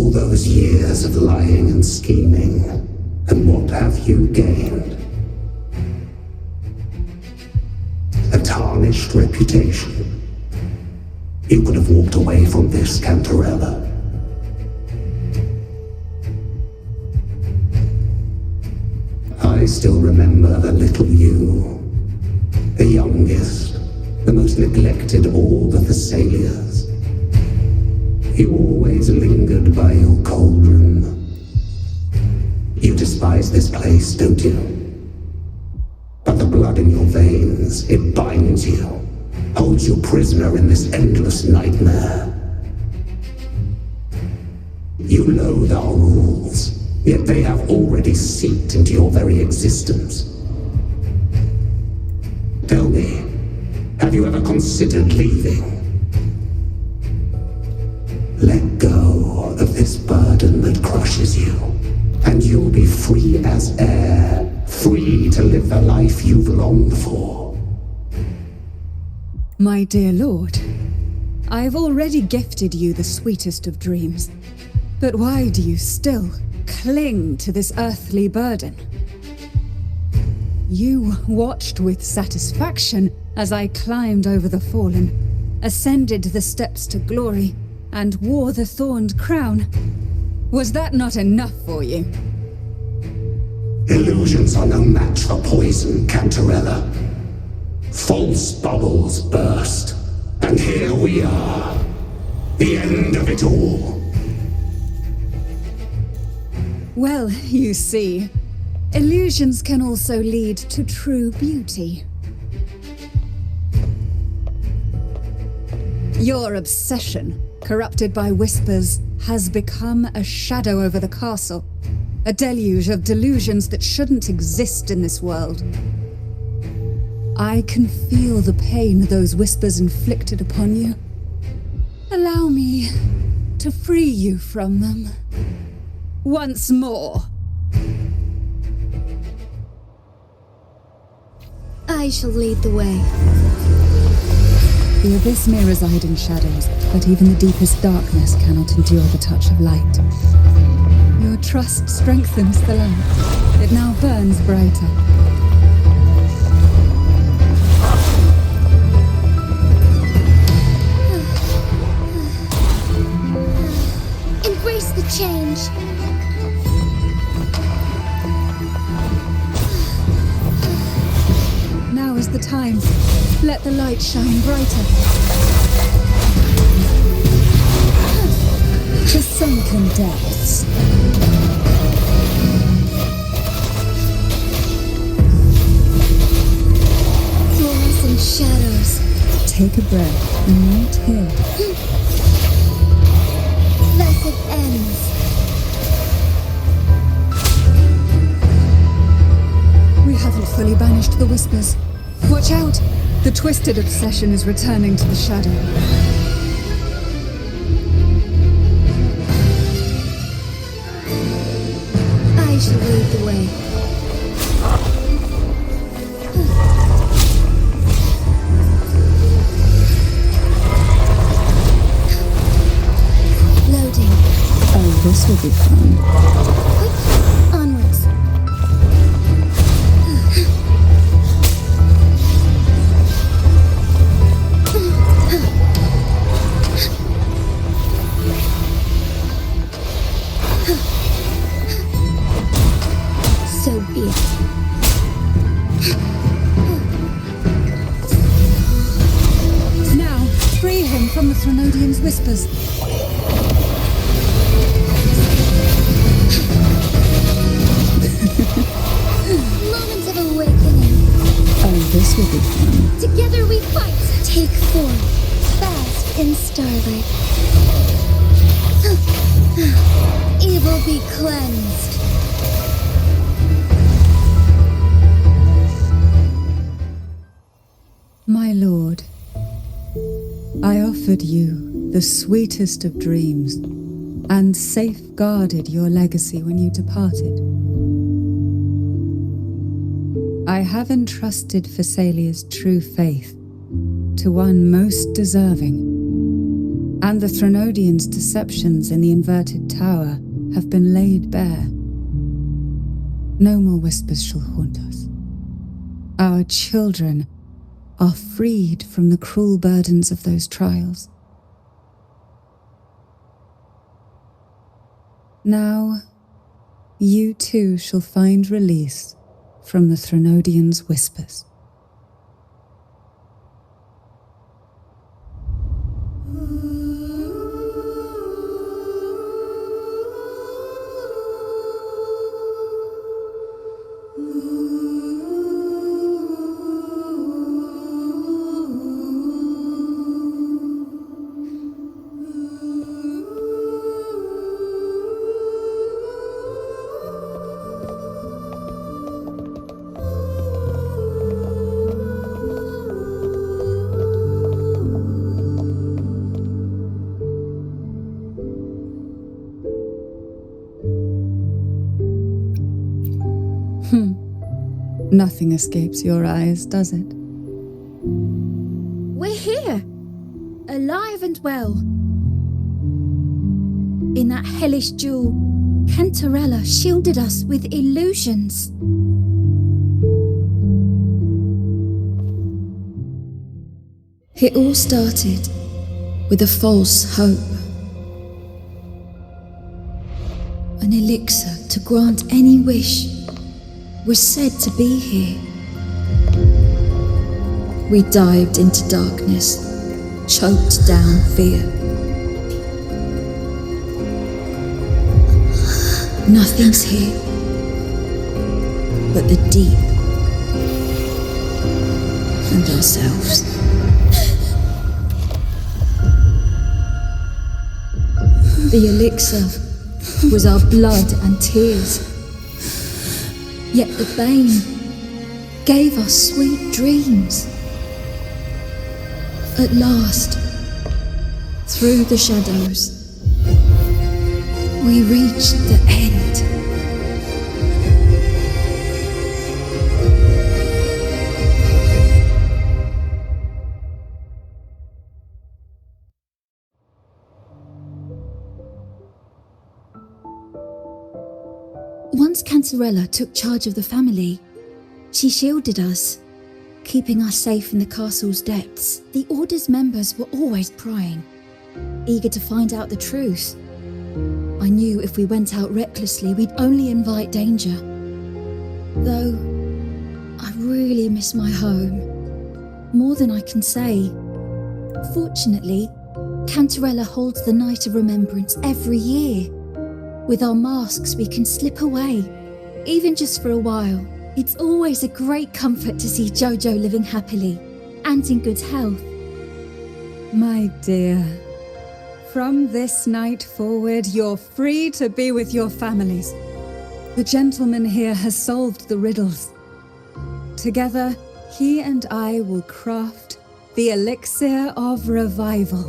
All those years of lying and scheming, and what have you gained? A tarnished reputation. You could have walked away from this, Cantarella. I still remember the little you, the youngest, the most neglected of all the Thessalias. You always lingered by your cauldron. You despise this place, don't you? But the blood in your veins, it binds you, holds you prisoner in this endless nightmare. You loathe our rules, yet they have already seeped into your very existence. Tell me, have you ever considered leaving? Let go of this burden that crushes you, and you'll be free as air, free to live the life you've longed for. My dear lord, I have already gifted you the sweetest of dreams. But why do you still cling to this earthly burden? You watched with satisfaction as I climbed over the fallen, ascended the steps to glory, and wore the thorned crown. Was that not enough for you? Illusions are no match for poison, Cantarella. False bubbles burst, and here we are. The end of it all. Well, you see, illusions can also lead to true beauty. Your obsession, corrupted by whispers, has become a shadow over the castle. A deluge of delusions that shouldn't exist in this world. I can feel the pain those whispers inflicted upon you. Allow me to free you from them. Once more. I shall lead the way. The abyss may reside in shadows, but even the deepest darkness cannot endure the touch of light. Your trust strengthens the lamp. It now burns brighter. Embrace the change. Now is the time. Let the light shine brighter. The sunken depths. Fluorescent shadows. Take a breath and wait here. Thus it ends. We haven't fully banished the whispers. Watch out! The twisted obsession is returning to the shadow. I shall lead the way. Loading. Oh, this will be fun. Quick, onwards. So be it. Now, free him from the Threnodian's whispers. Moments of awakening. Oh, this will be fun. Together we fight. Take form. Bask in starlight. Evil be cleansed. My lord, I offered you the sweetest of dreams and safeguarded your legacy when you departed. I have entrusted Thessalia's true faith to one most deserving. and the Threnodians' deceptions in the inverted tower have been laid bare. No more whispers shall haunt us. Our children are freed from the cruel burdens of those trials. Now, you too shall find release from the Threnodians' whispers. Nothing escapes your eyes, does it? We're here, alive and well. In that hellish duel, Cantarella shielded us with illusions. It all started with a false hope. An elixir to grant any wish was said to be here. We dived into darkness, choked down fear. Nothing's here but the deep and ourselves. The elixir was our blood and tears. Yet the bane gave us sweet dreams. At last, through the shadows, we reached the end. Once Cantarella took charge of the family, she shielded us, keeping us safe in the castle's depths. The Order's members were always prying, eager to find out the truth. I knew if we went out recklessly, we'd only invite danger. Though, I really miss my home, more than I can say. Fortunately, Cantarella holds the Night of Remembrance every year. With our masks, we can slip away, even just for a while. It's always a great comfort to see Jojo living happily and in good health. My dear, from this night forward, you're free to be with your families. The gentleman here has solved the riddles. Together, he and I will craft the elixir of revival.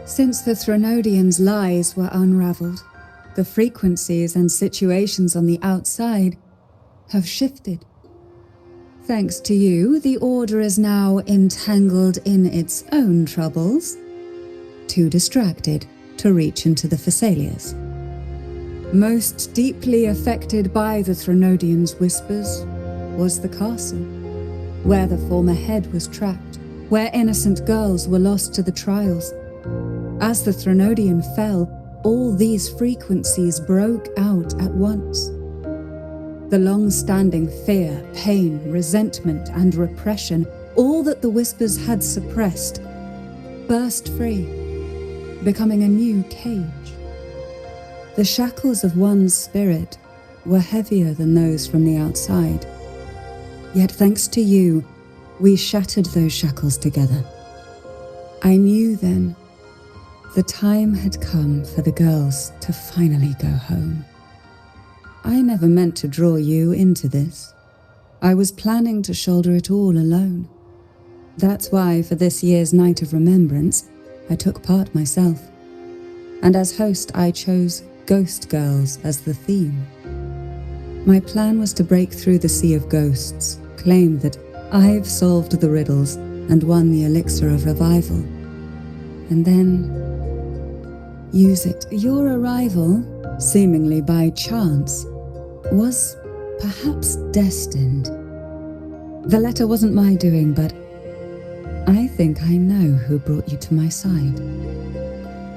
Since the Threnodians' lies were unraveled, the frequencies and situations on the outside have shifted. Thanks to you, the Order is now entangled in its own troubles, too distracted to reach into the Thessalias. Most deeply affected by the Threnodians' whispers was the castle, where the former head was trapped, where innocent girls were lost to the trials. As the Threnodian fell, all these frequencies broke out at once. The long-standing fear, pain, resentment, and repression, all that the whispers had suppressed, burst free, becoming a new cage. The shackles of one's spirit were heavier than those from the outside. Yet thanks to you, we shattered those shackles together. I knew then the time had come for the girls to finally go home. I never meant to draw you into this. I was planning to shoulder it all alone. That's why for this year's Night of Remembrance, I took part myself. And as host, I chose Ghost Girls as the theme. My plan was to break through the sea of ghosts, claim that I've solved the riddles and won the elixir of revival. And then use it. Your arrival, seemingly by chance, was perhaps destined. The letter wasn't my doing, but I think I know who brought you to my side.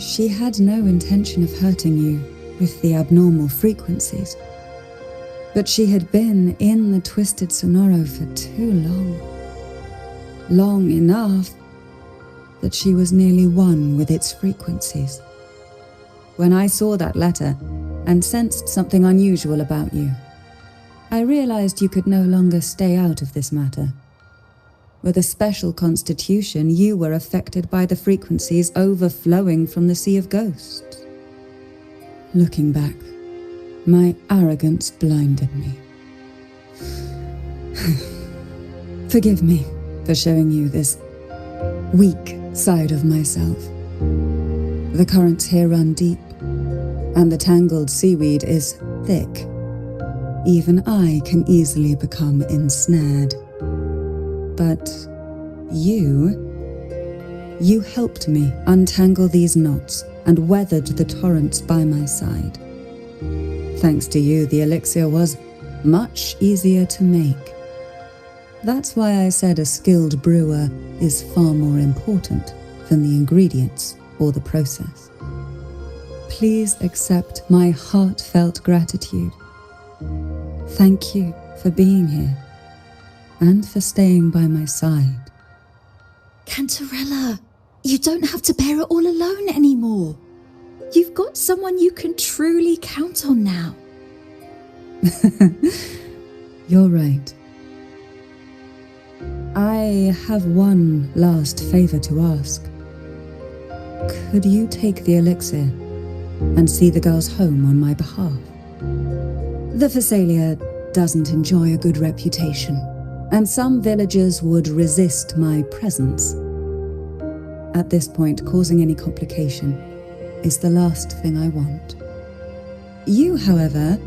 She had no intention of hurting you with the abnormal frequencies, but she had been in the Twisted Sonoro for too long. Long enough that she was nearly one with its frequencies. When I saw that letter and sensed something unusual about you, I realized you could no longer stay out of this matter. With a special constitution, you were affected by the frequencies overflowing from the Sea of Ghosts. Looking back, my arrogance blinded me. Forgive me for showing you this weak side of myself. The currents here run deep, and the tangled seaweed is thick. Even I can easily become ensnared. But you helped me untangle these knots and weathered the torrents by my side. Thanks to you, the elixir was much easier to make. That's why I said a skilled brewer is far more important than the ingredients or the process. Please accept my heartfelt gratitude. Thank you for being here and for staying by my side. Cantarella, you don't have to bear it all alone anymore. You've got someone you can truly count on now. You're right. I have one last favor to ask. Could you take the elixir and see the girls home on my behalf? The Phasalia doesn't enjoy a good reputation, and some villagers would resist my presence. At this point, causing any complication is the last thing I want. You, however,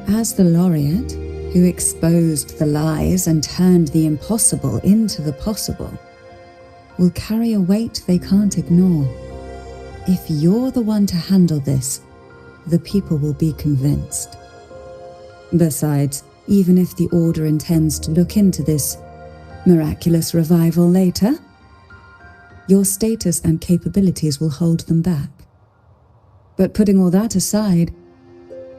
as the laureate who exposed the lies and turned the impossible into the possible, will carry a weight they can't ignore. If you're the one to handle this, the people will be convinced. Besides, even if the Order intends to look into this miraculous revival later, your status and capabilities will hold them back. But putting all that aside,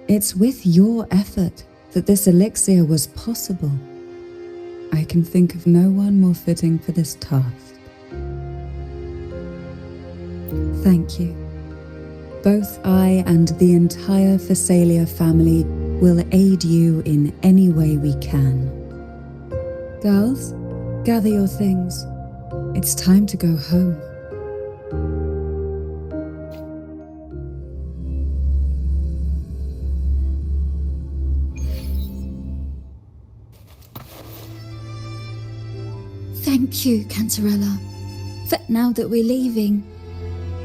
it's with your effort that this elixir was possible. I can think of no one more fitting for this task. Thank you. Both I and the entire Phasalia family will aid you in any way we can. Girls, gather your things. It's time to go home. Thank you, Cantarella. But now that we're leaving,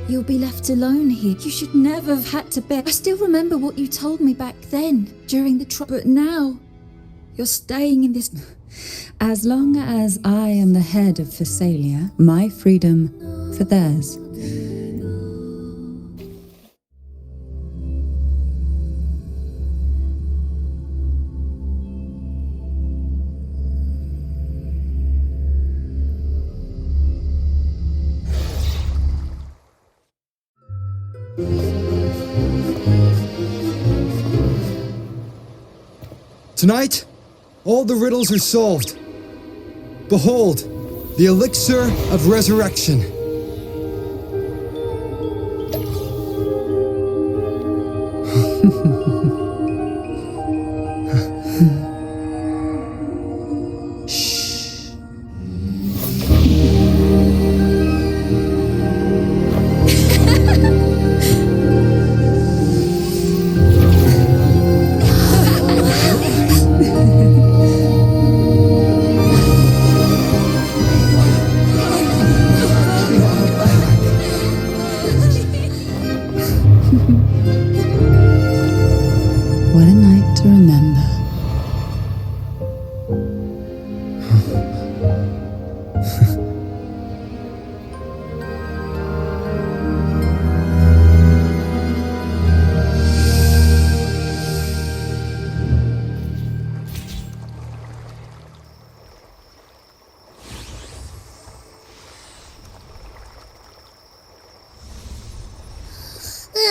you'll be left alone here. You should never have had to bear. I still remember what you told me back then, during the trial. But now, you're staying in this. As long as I am the head of Phasalia, my freedom for theirs. Tonight, all the riddles are solved. Behold, the elixir of resurrection. What a night to remember.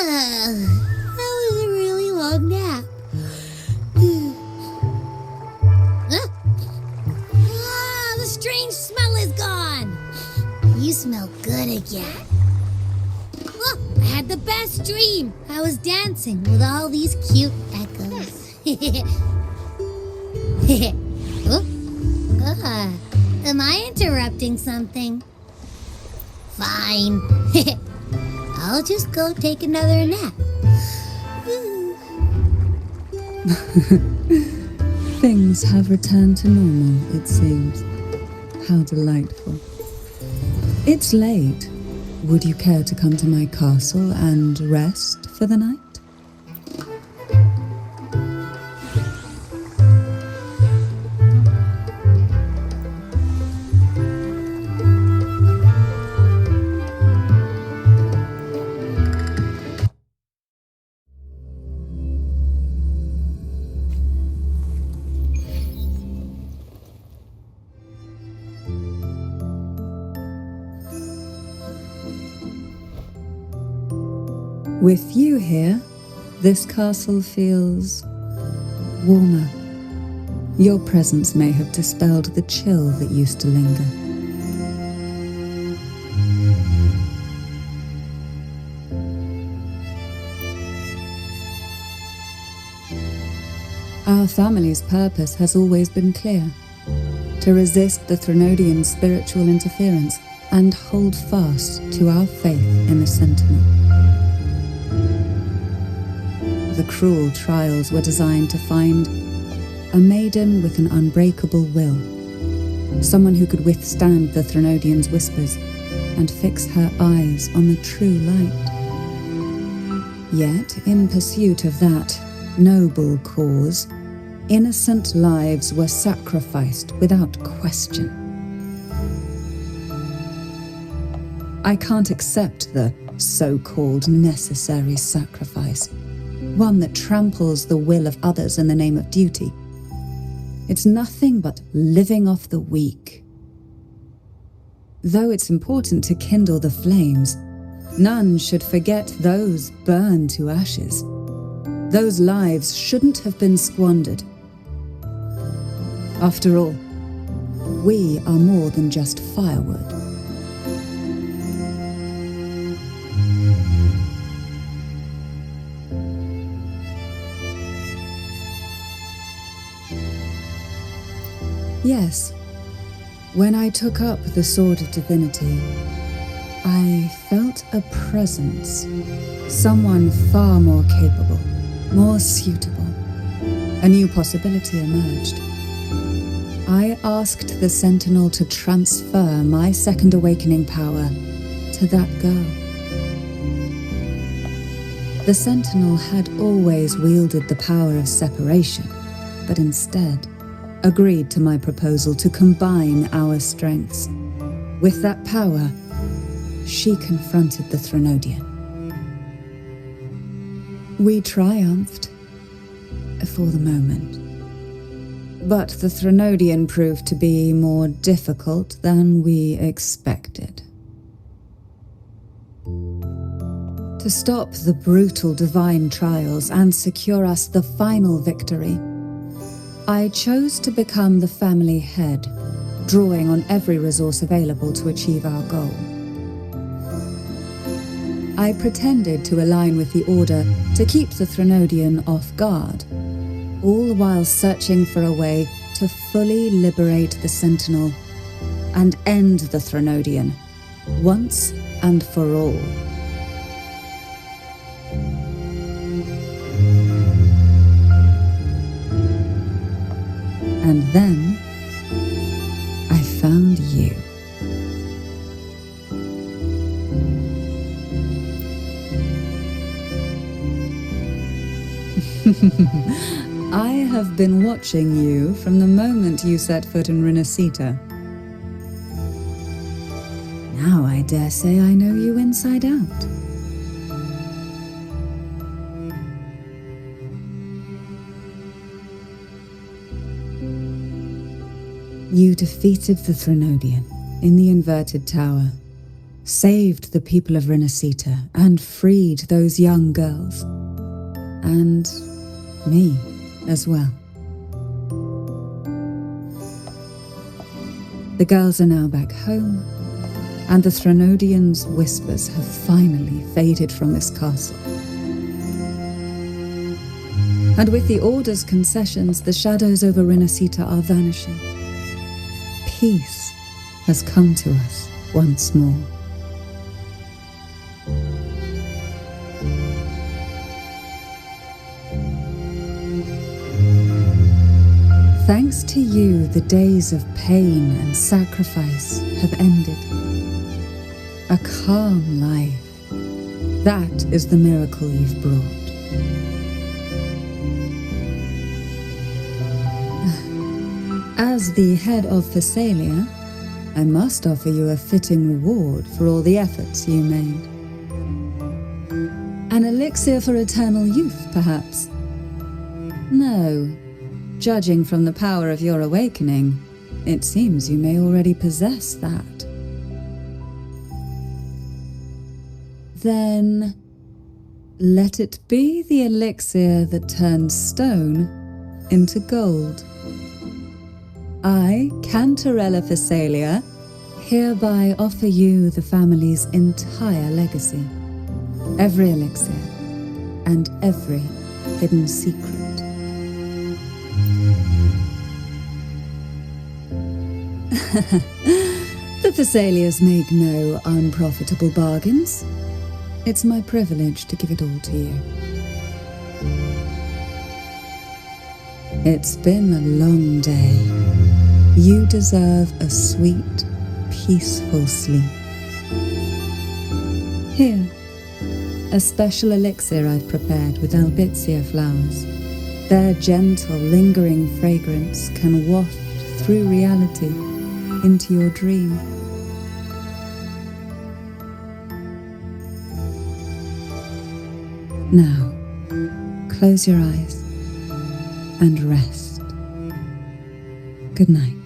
That was a really long nap. The strange smell is gone. You smell good again. Oh, I had the best dream. I was dancing with all these cute echoes. Am I interrupting something? Fine. I'll just go take another nap. Things have returned to normal, it seems. How delightful. It's late. Would you care to come to my castle and rest for the night? With you here, this castle feels warmer. Your presence may have dispelled the chill that used to linger. Our family's purpose has always been clear: to resist the Threnodian spiritual interference and hold fast to our faith in the Sentinel. The cruel trials were designed to find a maiden with an unbreakable will, someone who could withstand the Threnodian's whispers and fix her eyes on the true light. Yet, in pursuit of that noble cause, innocent lives were sacrificed without question. I can't accept the so-called necessary sacrifice, one that tramples the will of others in the name of duty. It's nothing but living off the weak. Though it's important to kindle the flames, none should forget those burned to ashes. Those lives shouldn't have been squandered. After all, we are more than just firewood. Yes, when I took up the Sword of Divinity, I felt a presence, someone far more capable, more suitable. A new possibility emerged. I asked the Sentinel to transfer my second awakening power to that girl. The Sentinel had always wielded the power of separation, but instead agreed to my proposal to combine our strengths. With that power, she confronted the Threnodian. We triumphed, for the moment. But the Threnodian proved to be more difficult than we expected. To stop the brutal divine trials and secure us the final victory, I chose to become the family head, drawing on every resource available to achieve our goal. I pretended to align with the Order to keep the Threnodian off guard, all while searching for a way to fully liberate the Sentinel and end the Threnodian, once and for all. And then, I found you. I have been watching you from the moment you set foot in Renacita. Now I dare say I know you inside out. You defeated the Threnodian in the Inverted Tower, saved the people of Renacita and freed those young girls. And me as well. The girls are now back home, and the Threnodians' whispers have finally faded from this castle. And with the Order's concessions, the shadows over Renacita are vanishing. Peace has come to us once more. Thanks to you, the days of pain and sacrifice have ended. A calm life. That is the miracle you've brought. As the head of Thessalia, I must offer you a fitting reward for all the efforts you made. An elixir for eternal youth, perhaps? No. Judging from the power of your awakening, it seems you may already possess that. Then, let it be the elixir that turns stone into gold. I, Cantarella Thessalia, hereby offer you the family's entire legacy. Every elixir and every hidden secret. The Thessalias make no unprofitable bargains. It's my privilege to give it all to you. It's been a long day. You deserve a sweet, peaceful sleep. Here, a special elixir I've prepared with albizia flowers. Their gentle, lingering fragrance can waft through reality into your dream. Now, close your eyes and rest. Good night.